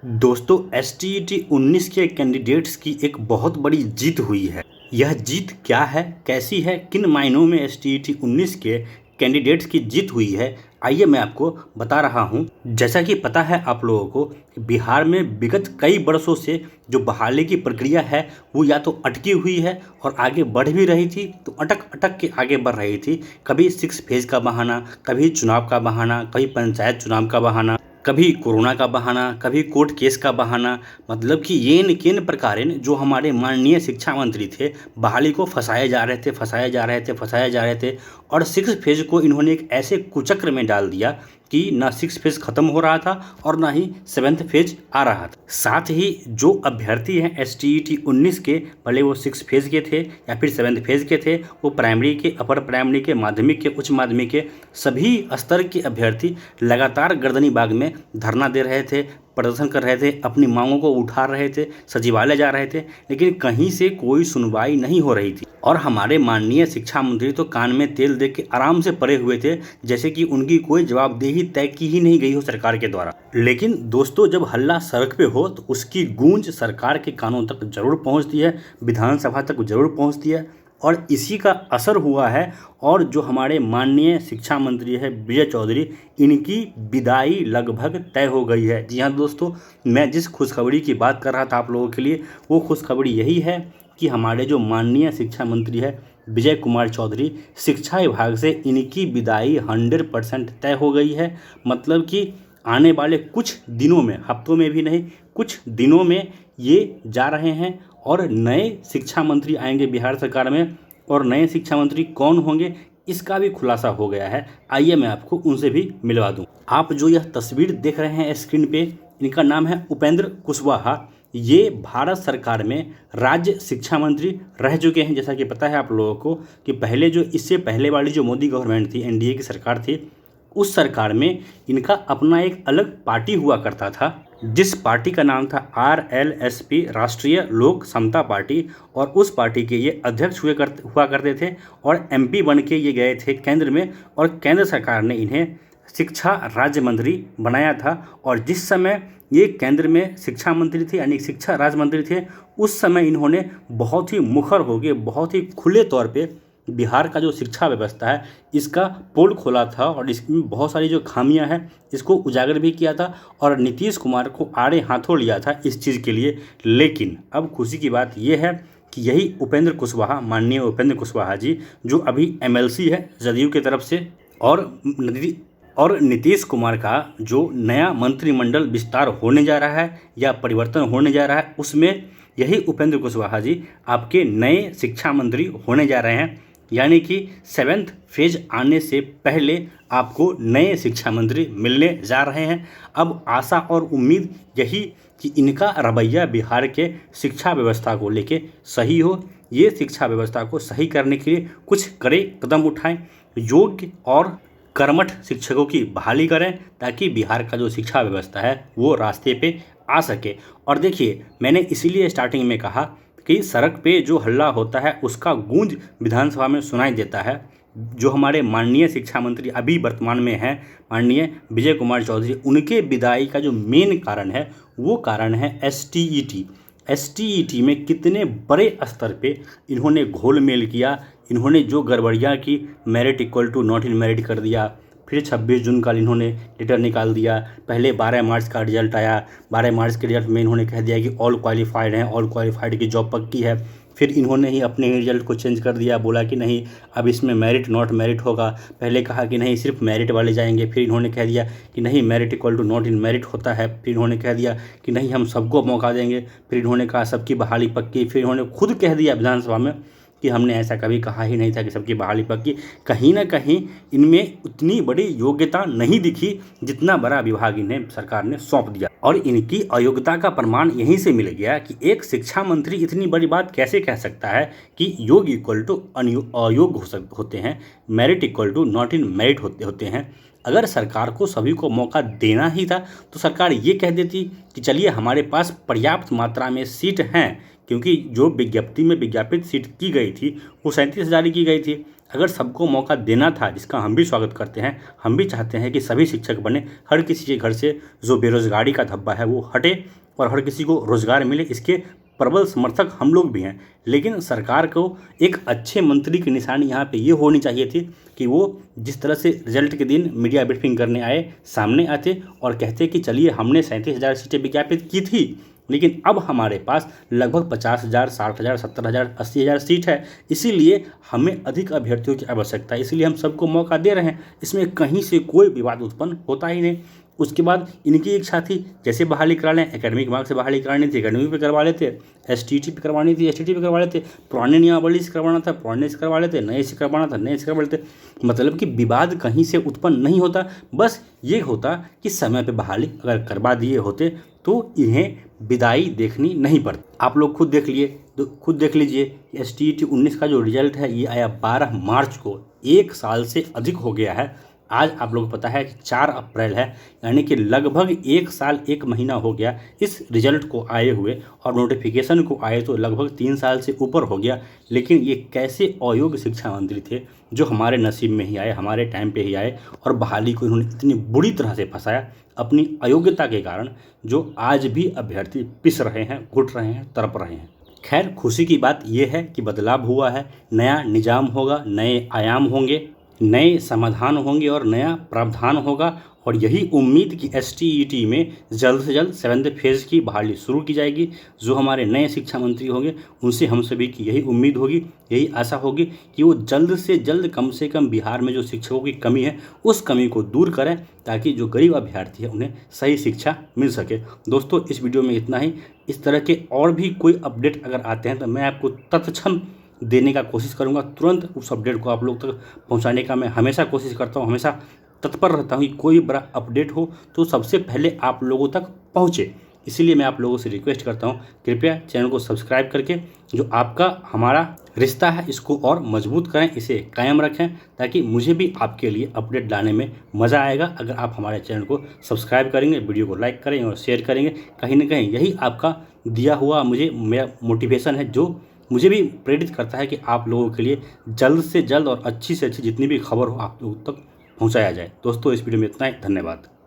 दोस्तों STET 19 के candidates की एक बहुत बड़ी जीत हुई है। यह जीत क्या है, कैसी है, किन मायनों में STET 19 के कैंडिडेट्स की जीत हुई है, आइए मैं आपको बता रहा हूं। जैसा कि पता है आप लोगों को, बिहार में विगत कई वर्षों से जो बहाली की प्रक्रिया है वो या तो अटकी हुई है और आगे बढ़ भी रही थी तो अटक अटक के आगे बढ़ रही थी। कभी 6 फेज का बहाना, कभी चुनाव का बहाना, कभी पंचायत चुनाव का बहाना, कभी कोरोना का बहाना, कभी कोर्ट केस का बहाना। मतलब कि येन केन प्रकारेण जो हमारे माननीय शिक्षा मंत्री थे, बहाली को फंसाए जा रहे थे, फंसाए जा रहे थे, फंसाए जा रहे थे। और 6 फेज को इन्होंने एक ऐसे कुचक्र में डाल दिया कि ना 6 फेज खत्म हो रहा था और ना ही 7th फेज आ रहा था। साथ ही जो अभ्यर्थी हैं STET 19 के, भले वो 6 फेज के थे या फिर 7th फेज के थे, वो प्राइमरी के, अपर प्राइमरी के, माध्यमिक के, उच्च माध्यमिक के सभी स्तर के अभ्यर्थी लगातार गर्दनी बाग में धरना दे रहे थे, प्रदर्शन कर रहे थे, अपनी मांगों को उठा रहे थे, सचिवालय जा रहे थे, लेकिन कहीं से कोई सुनवाई नहीं हो रही थी। और हमारे माननीय शिक्षा मंत्री तो कान में तेल दे के आराम से पड़े हुए थे, जैसे कि उनकी कोई जवाबदेही तय की ही नहीं गई हो सरकार के द्वारा। लेकिन दोस्तों, जब हल्ला सड़क पे हो तो उसकी गूंज सरकार के कानों तक जरूर पहुंचती है, विधानसभा तक जरूर पहुंचती है, और इसी का असर हुआ है। और जो हमारे माननीय शिक्षा मंत्री है विजय चौधरी, इनकी विदाई लगभग तय हो गई है। जी हाँ दोस्तों, मैं जिस खुशखबरी की बात कर रहा था आप लोगों के लिए, वो खुशखबरी यही है कि हमारे जो माननीय शिक्षा मंत्री है विजय कुमार चौधरी, शिक्षा विभाग से इनकी विदाई 100% तय हो गई है। मतलब कि आने वाले कुछ दिनों में, हफ्तों में भी नहीं, कुछ दिनों में ये जा रहे हैं और नए शिक्षा मंत्री आएंगे बिहार सरकार में। और नए शिक्षा मंत्री कौन होंगे इसका भी खुलासा हो गया है। आइए मैं आपको उनसे भी मिलवा दूं। आप जो यह तस्वीर देख रहे हैं स्क्रीन पे, इनका नाम है उपेंद्र कुशवाहा। ये भारत सरकार में राज्य शिक्षा मंत्री रह चुके हैं। जैसा कि पता है आप लोगों को कि पहले जो, इससे पहले वाली जो मोदी गवर्नमेंट थी, NDA की सरकार थी, उस सरकार में इनका अपना एक अलग पार्टी हुआ करता था, जिस पार्टी का नाम था RLSP, राष्ट्रीय लोक समता पार्टी। और उस पार्टी के ये अध्यक्ष हुआ करते थे और MP बन के ये गए थे केंद्र में, और केंद्र सरकार ने इन्हें शिक्षा राज्य मंत्री बनाया था। और जिस समय ये केंद्र में शिक्षा मंत्री थे, यानी शिक्षा राज्य मंत्री थे, उस समय इन्होंने बहुत ही मुखर होकर, बहुत ही खुले तौर पे बिहार का जो शिक्षा व्यवस्था है इसका पोल खोला था और इसमें बहुत सारी जो खामियां हैं इसको उजागर भी किया था और नीतीश कुमार को आड़े हाथों लिया था इस चीज़ के लिए। लेकिन अब खुशी की बात यह है कि यही उपेंद्र कुशवाहा, माननीय उपेंद्र कुशवाहा जी, जो अभी MLC है जदयू की तरफ से, और नीतीश कुमार का जो नया मंत्रिमंडल विस्तार होने जा रहा है या परिवर्तन होने जा रहा है, उसमें यही उपेंद्र कुशवाहा जी आपके नए शिक्षा मंत्री होने जा रहे हैं। यानी कि 7th फेज आने से पहले आपको नए शिक्षा मंत्री मिलने जा रहे हैं। अब आशा और उम्मीद यही कि इनका रवैया बिहार के शिक्षा व्यवस्था को लेके सही हो, ये शिक्षा व्यवस्था को सही करने के लिए कुछ कड़े कदम उठाएं, योग्य और कर्मठ शिक्षकों की बहाली करें, ताकि बिहार का जो शिक्षा व्यवस्था है वो रास्ते पे आ सके। और देखिए, मैंने इसीलिए स्टार्टिंग में कहा कि सड़क पे जो हल्ला होता है उसका गूंज विधानसभा में सुनाई देता है। जो हमारे माननीय शिक्षा मंत्री अभी वर्तमान में हैं, माननीय विजय कुमार चौधरी, उनके विदाई का जो मेन कारण है वो कारण है STET में कितने बड़े स्तर पे इन्होंने घोल मेल किया। इन्होंने जो गड़बड़ियाँ की, merit equal to not in merit कर दिया, फिर 26 जून का इन्होंने लेटर निकाल दिया, पहले 12 मार्च का रिजल्ट आया, 12 मार्च के रिजल्ट में इन्होंने कह दिया कि ऑल क्वालिफाइड हैं, ऑल क्वालिफाइड की जॉब पक्की है। फिर इन्होंने ही अपने रिजल्ट को चेंज कर दिया, बोला कि नहीं अब इसमें मेरिट नॉट मेरिट होगा। पहले कहा कि नहीं सिर्फ मेरिट वाले जाएंगे, फिर इन्होंने कह दिया कि नहीं merit equal to not in merit होता है। फिर इन्होंने कह दिया कि नहीं हम सबको मौका देंगे। फिर इन्होंने कहा सबकी बहाली पक्की। फिर इन्होंने खुद कह दिया विधानसभा में कि हमने ऐसा कभी कहा ही नहीं था कि सबकी बहाली पक्की। कहीं ना कहीं इनमें उतनी बड़ी योग्यता नहीं दिखी जितना बड़ा विभाग इन्हें सरकार ने सौंप दिया, और इनकी अयोग्यता का प्रमाण यहीं से मिल गया कि एक शिक्षा मंत्री इतनी बड़ी बात कैसे कह सकता है कि योग्य इक्वल टू अयोग्य होते हैं, merit equal to not in merit होते हैं। अगर सरकार को सभी को मौका देना ही था तो सरकार ये कह देती कि चलिए हमारे पास पर्याप्त मात्रा में सीट हैं, क्योंकि जो विज्ञप्ति में विज्ञापित सीट की गई थी वो 37,000 की गई थी। अगर सबको मौका देना था, जिसका हम भी स्वागत करते हैं, हम भी चाहते हैं कि सभी शिक्षक बने, हर किसी के घर से जो बेरोजगारी का धब्बा है वो हटे और हर किसी को रोजगार मिले, इसके प्रबल समर्थक हम लोग भी हैं। लेकिन सरकार को एक अच्छे मंत्री की निशानी यहाँ पे ये होनी चाहिए थी कि वो जिस तरह से रिजल्ट के दिन मीडिया ब्रीफिंग करने आए, सामने आते और कहते कि चलिए हमने 37,000 सीटें विज्ञापित की थी, लेकिन अब हमारे पास लगभग 50,000, 60,000, 70,000, 80,000 सीट है, इसीलिए हमें अधिक अभ्यर्थियों की आवश्यकता है, इसीलिए हम सबको मौका दे रहे हैं। इसमें कहीं से कोई विवाद उत्पन्न होता ही नहीं। उसके बाद इनकी इच्छा थी जैसे बहाली करा लें, एकेडमिक मार्क्स से बहाली करानी थी, एकेडमिक पे करवा लेते, एसटीटी पे करवानी थी, एसटीटी पे करवा लेते, पुराने नियमावली से करवाना था, पुराने से करवा लेते, नए से करवाना था, नए से करवा लेते। मतलब कि विवाद कहीं से उत्पन्न नहीं होता। बस ये होता कि समय पे बहाली अगर करवा दिए होते तो इन्हें विदाई देखनी नहीं पड़ती। आप लोग खुद देख लीजिए STET 19 का जो रिजल्ट है ये आया 12 मार्च को, 1 साल से अधिक हो गया है। आज आप लोगों को पता है कि 4 अप्रैल है, यानी कि लगभग 1 साल 1 महीना हो गया इस रिजल्ट को आए हुए, और नोटिफिकेशन को आए तो लगभग 3 साल से ऊपर हो गया। लेकिन ये कैसे अयोग्य शिक्षा मंत्री थे जो हमारे नसीब में ही आए, हमारे टाइम पे ही आए, और बहाली को इन्होंने इतनी बुरी तरह से फंसाया अपनी अयोग्यता के कारण, जो आज भी अभ्यर्थी पिस रहे हैं, घुट रहे हैं, तड़प रहे हैं। खैर, खुशी की बात यह है कि बदलाव हुआ है, नया निजाम होगा, नए आयाम होंगे, नए समाधान होंगे और नया प्रावधान होगा। और यही उम्मीद कि STET में जल्द से जल्द 7th फेज़ की बहाली शुरू की जाएगी। जो हमारे नए शिक्षा मंत्री होंगे उनसे हम सभी की यही उम्मीद होगी, यही आशा होगी कि वो जल्द से जल्द कम से कम बिहार में जो शिक्षकों की कमी है उस कमी को दूर करें, ताकि जो गरीब अभ्यर्थी है उन्हें सही शिक्षा मिल सके। दोस्तों, इस वीडियो में इतना ही। इस तरह के और भी कोई अपडेट अगर आते हैं तो मैं आपको तत्क्षण देने का कोशिश करूंगा। तुरंत उस अपडेट को आप लोग तक पहुंचाने का मैं हमेशा कोशिश करता हूं, हमेशा तत्पर रहता हूं कि कोई बड़ा अपडेट हो तो सबसे पहले आप लोगों तक पहुंचे। इसीलिए मैं आप लोगों से रिक्वेस्ट करता हूं, कृपया चैनल को सब्सक्राइब करके जो आपका हमारा रिश्ता है इसको और मजबूत करें, इसे कायम रखें, ताकि मुझे भी आपके लिए अपडेट लाने में मज़ा आएगा अगर आप हमारे चैनल को सब्सक्राइब करेंगे, वीडियो को लाइक करेंगे और शेयर करेंगे। कहीं ना कहीं यही आपका दिया हुआ मेरा मोटिवेशन है, जो मुझे भी प्रेरित करता है कि आप लोगों के लिए जल्द से जल्द और अच्छी से अच्छी जितनी भी खबर हो आप लोगों तक पहुंचाया जाए। दोस्तों, इस वीडियो में इतना ही। धन्यवाद।